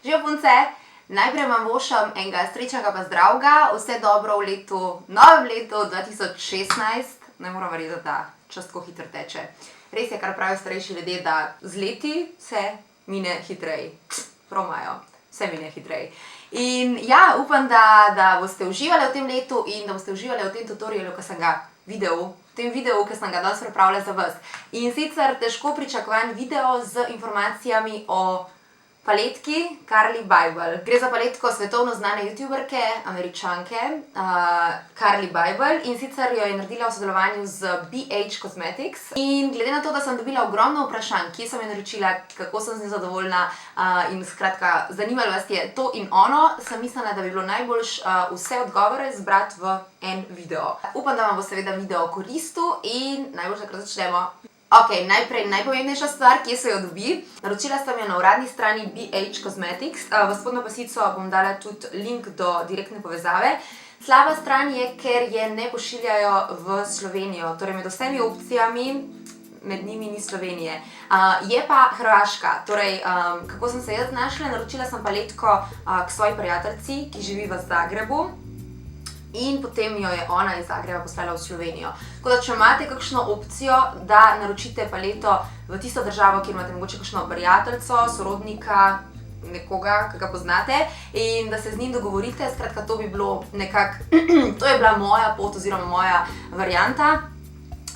Živijo punce, najprej vam vošam enega srečnega pa zdravega, vse dobro v novem letu 2016. Ne moram verjeti, da čas tako hitro teče. Res je, kar pravijo starejši ljudje, da z leti se mine hitreje. Prav imajo, vse mine hitreje. In ja, upam, da boste uživali v tem letu in da boste uživali v tem tutorialu, ki sem ga videl. V tem videu, ki sem ga danes pripravila za vas. In sicer težko pričakovan video z informacijami o paletki Carli Bybel. Gre za paletko svetovno znane youtuberke, Američanke, Carli Bybel, in sicer jo je naredila v sodelovanju z BH Cosmetics. In glede na to, da sem dobila ogromno vprašanj, kje sem jo naročila, kako sem z njo zadovoljna in skratka, zanimalo vas je to in ono, sem mislila, da bi bilo najboljš vse odgovore zbrati v en video. Upam, da vam bo seveda video koristil in najboljš, da kar začnemo. Ok, najprej najpomembnejša stvar, kje se jo dobi. Naročila sem jo na uradni strani BH Cosmetics. V spodnjo pasico bom dala tudi link do direktne povezave. Slaba stran je, ker je ne pošiljajo v Slovenijo. Torej med vsemi opcijami, med njimi ni Slovenije. Je pa Hrvaška. Torej, kako sem se jaz našla, naročila sem paletko k svoji prijateljici, ki živi v Zagrebu. In potem jo je ona iz Zagreba poslala v Slovenijo. Tako da, če imate kakšno opcijo, da naročite paleto v tisto državo, kjer imate mogoče kakšno prijateljico, sorodnika, nekoga, ki ga poznate, in da se z njim dogovorite, skratka, to bi bilo nekako, to je bila moja pot oziroma moja varianta,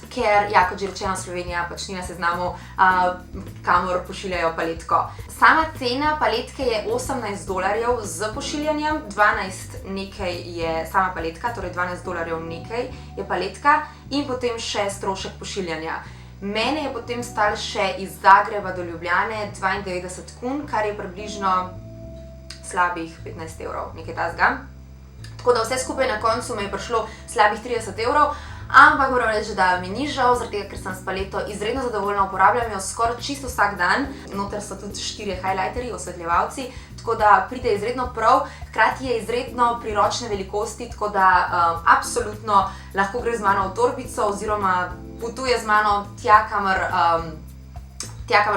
ker, ja, kot že rečeno, Slovenija pač ni na seznamu, kamor pošiljajo paletko. Sama cena paletke je $18 z pošiljanjem, 12 nekaj je sama paletka, torej $12 nekaj je paletka in potem še strošek pošiljanja. Mene je potem stal še iz Zagreba do Ljubljane 92 kun, kar je približno slabih 15 evrov, nekaj tasga. Tako da vse skupaj na koncu me je prišlo slabih 30 evrov, ampak moram reči, da mi ni žal, zaradi tega, ker sem s paleto izredno zadovoljna, uporabljam jo skoraj čisto vsak dan. Noter so tudi 4 highlighterji, osvetljevalci, tako da pride izredno prav. Hkrati je izredno priročne velikosti, tako da absolutno lahko gre z mano v torbico oziroma potuje z mano tja, kamor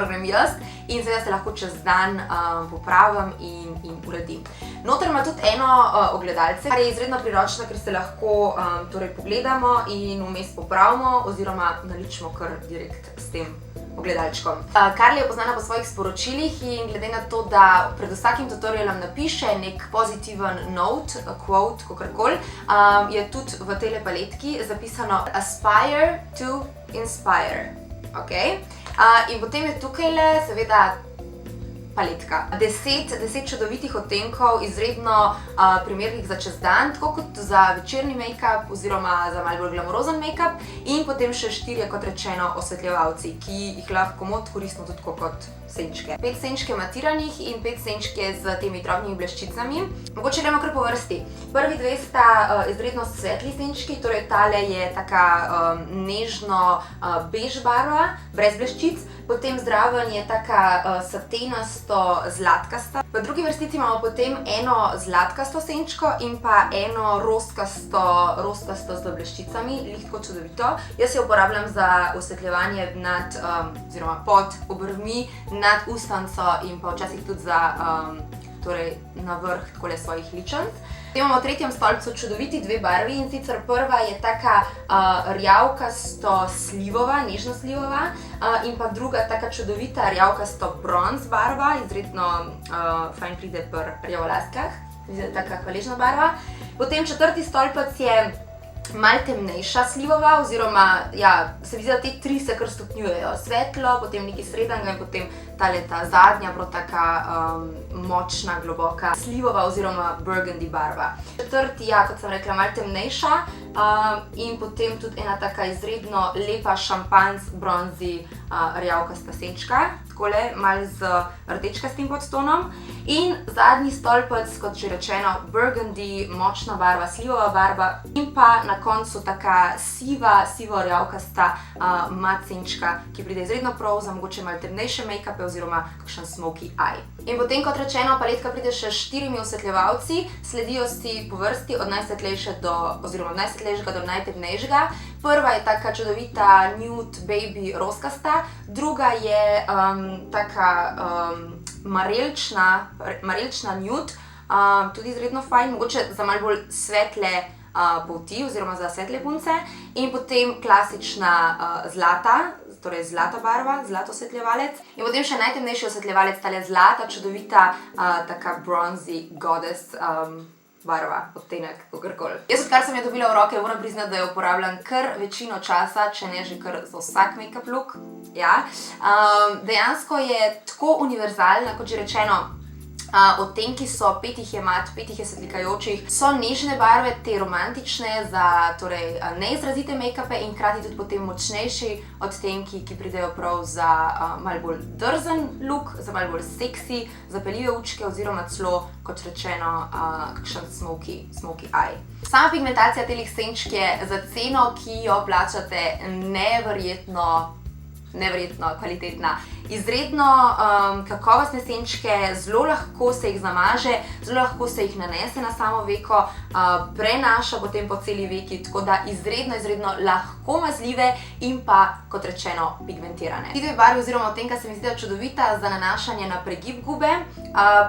grem jaz, in seveda se lahko čez dan popravim in uredim. Noter ima tudi eno ogledalce, kar je izredno priročno, ker se lahko pogledamo in vmes popravimo oziroma naličimo kar direkt s tem ogledalčkom. Carli je poznana po svojih sporočilih in glede na to, da pred vsakim tutorialom napiše nek pozitiven note, quote, kakorkoli, je tudi v tele paletki zapisano Aspire to inspire. In potem je tukajle seveda paletka. 10 čudovitih odtenkov, izredno primernih za čez dan, tako kot za večerni make-up oziroma za malo bolj glamurozen make-up, in potem še 4, kot rečeno, osvetljevalci, ki jih lahko komot koristimo tudi kot senčke. 5 senčke matiranih in 5 senčke z temi drobnimi bleščicami. Mogoče gremo kar po vrsti. Prvi 2 sta izredno svetli senčki, torej tale je taka nežno bež barva, brez bleščic. Potem zraven je taka satenasto zlatkasta. V drugi vrstici imamo potem eno zlatkasto senčko in pa eno roskasto z bleščicami, lih tako čudovito. Jaz jo uporabljam za osvetljevanje nad, oziroma pod obrvmi, nad ustnico in pa včasih tudi za, torej na vrh takole svojih ličenc. Potem imamo v tretjem stolpcu čudoviti 2 barvi, in sicer prva je taka rjavkasto slivova, nežno slivova, in pa druga taka čudovita rjavkasto bronz barva, izredno fajn pride pri rjavolaskah, taka hvaležna barva. Potem četrti stolpec je malo temnejša slivova, oziroma, ja, se mi zdi, da te 3 se kar stopnjujejo. Svetlo, potem nekaj srednjega in potem ta zadnja, prav taka močna, globoka slivova oziroma burgundy barva. Četrti, ja, kot sem rekla, malo temnejša in potem tudi ena taka izredno lepa šampanjc bronzi rjavkasta senčka, takole, malo z rdečkastim podtonom. In zadnji stolpec, kot že rečeno, burgundy, močna barva, slivova barva in pa na koncu taka sivo-rjavkasta mat senčka, ki pride izredno prav za mogoče malo temnejše make-upe oziroma kakšen smoky eye. In potem, kot rečeno, paletka pride še s 4 osvetljevalci, sledijo si po vrsti od najsvetlejšega do najtemnejšega. Prva je taka čudovita nude baby roskasta, druga je taka marelična nude, tudi izredno fajn, mogoče za malo bolj svetle polti oziroma za svetle punce. In potem klasična zlata, torej zlata barva, zlato osvetljevalec. In potem še najtemnejši osvetljevalec, tale zlata, čudovita, taka bronzy goddess barva, odtenek, kakorkoli. Jaz, odkar sem jo dobila v roke, moram priznati, da jo uporabljam kar večino časa, če ne že kar za vsak make-up look. Ja. Dejansko je tako univerzalna, kot že rečeno, odtenki so, 5 jih je mat, 5 jih je svetlikajočih, so nežne barve, te romantične za torej neizrazite make-upe in hkrati tudi potem močnejši odtenki, ki pridejo prav za malo bolj drzen look, za malo bolj seksi, zapeljive učke oziroma celo, kot rečeno, kakšen smoky eye. Sama pigmentacija telih senčk je za ceno, ki jo plačate, neverjetno kvalitetna. Izredno kakovostne senčke, zelo lahko se jih zamaže, zelo lahko se jih nanese na samo veko, prenaša potem po celi veki, tako da izredno lahko mazljive in pa, kot rečeno, pigmentirane. Ti dve barvi oziroma odtenka se mi zdijo čudovita za nanašanje na pregib gube,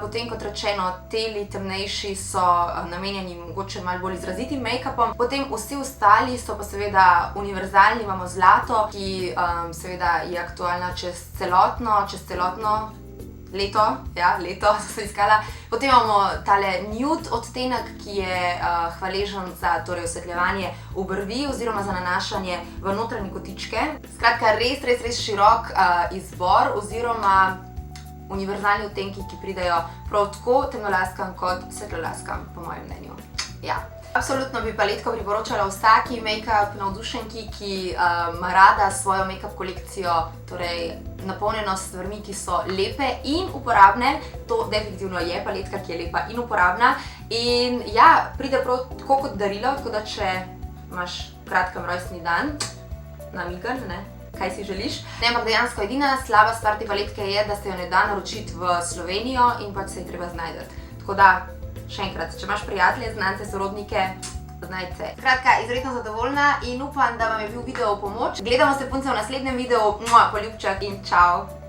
potem, kot rečeno, teli temnejši so namenjeni mogoče malo bolj izrazitim make-upom, potem vsi ostali so pa seveda univerzalni, imamo zlato, ki seveda je aktualna čez celotno leto, ja, leto sem iskala. Potem imamo tale nude odtenek, ki je hvaležen za torej osvetljevanje obrvi oziroma za nanašanje v notranje kotičke. Skratka, res širok izbor oziroma univerzalni odtenki, ki pridejo prav tako temnolaskam kot svetlolaskam, po mojem mnenju. Ja. Absolutno bi paletko priporočala vsaki make-up navdušenki, ki ima rada svojo make-up kolekcijo, torej napolnjeno s stvarmi, ki so lepe in uporabne. To definitivno je paletka, ki je lepa in uporabna. In ja, pride prav tako kot darilo, tako da če imaš v kratkem rojstni dan, namigen, ne? Kaj si želiš. Ne, ampak dejansko edina slaba stvar te paletke je, da se jo ne da naročiti v Slovenijo in pač se je treba znajti. Tako da, še enkrat, če imaš prijatelje, znance, sorodnike, znajte se. Skratka, izredno zadovoljna in upam, da vam je bil video v pomoč. Gledamo se punce v naslednjem videu, poljubček in čau!